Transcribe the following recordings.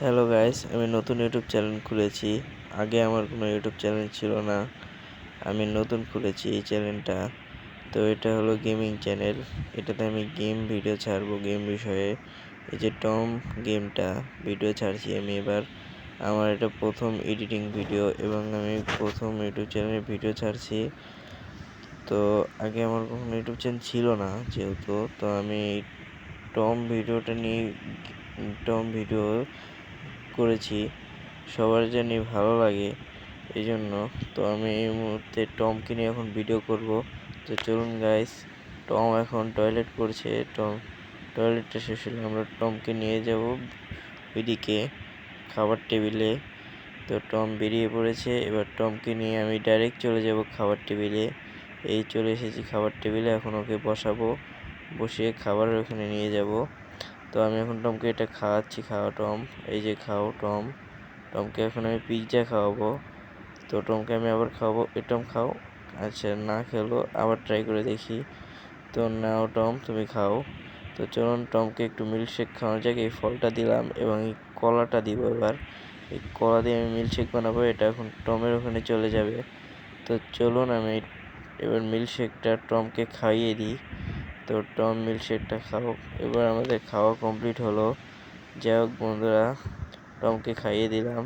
Hello guys, আমি নতুন YouTube channel খুলেছি। আগে আমার কোনো ইউটিউব চ্যানেল ছিল না। আমি নতুন খুলেছি এই চ্যানেলটা। তো এটা হলো গেমিং চ্যানেল। এটাতে আমি গেম ভিডিও ছাড়বো, গেম বিষয়ে। এই যে টম গেমটা ভিডিও ছাড়ছি আমি এবার। আমার এটা প্রথম এডিটিং ভিডিও এবং আমি প্রথম ইউটিউব চ্যানেলে ভিডিও ছাড়ছি। তো আগে আমার কখনো ইউটিউব চ্যানেল ছিল না যেহেতু, তো আমি টম ভিডিও করেছি। সবার জানি ভালো লাগে এইজন্য। তো আমি এই মুহূর্তে টমকে নিয়ে এখন ভিডিও করব। তো চলুন গাইস, টম এখন টয়লেট করছে। টয়লেটটা শেষ হলে আমরা টমকে নিয়ে যাব ওইদিকে খাবার টেবিলে। তো টম বেরিয়ে পড়েছে, এবার টমকে নিয়ে আমি ডাইরেক্ট চলে যাব খাবার টেবিলে। এই চলে এসেছি খাবার টেবিলে, এখন ওকে বসাবো, বসিয়ে খাবার ওখানে নিয়ে যাব। তো আমি এখন টমকে এটা খাওয়াচ্ছি, খাওয়া টম, এই যে খাও টম। টমকে এখন আমি পিৎজা খাওয়াবো। তো টমকে আমি আবার খাওয়াবো, এ টম খাও। আচ্ছা, না খেলো, আবার ট্রাই করে দেখি। তো নাও টম, তুমি খাও। তো চলুন টমকে একটু মিল্কশেক খাওয়ানো যাক। এই ফলটা দিলাম এবং এই কলাটা দিব এবার। এই কলা দিয়ে আমি মিল্কশেক বানাবো, এটা এখন টমের ওখানে চলে যাবে। তো চলুন আমি এবার মিল্কশেকটা টমকে খাইয়ে দিই। তো টম মিল্কশেকটা খাও। এবার আমাদের খাওয়া কমপ্লিট হলো। যাই হোক বন্ধুরা, টমকে খাইয়ে দিলাম।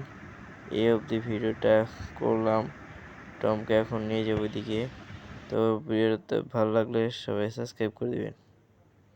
এই অবধি ভিডিওটা করলাম। টমকে এখন নিয়ে যাবো ওইদিকে। তো ভিডিওটা ভালো লাগলে সবাই সাবস্ক্রাইব করে দিবেন।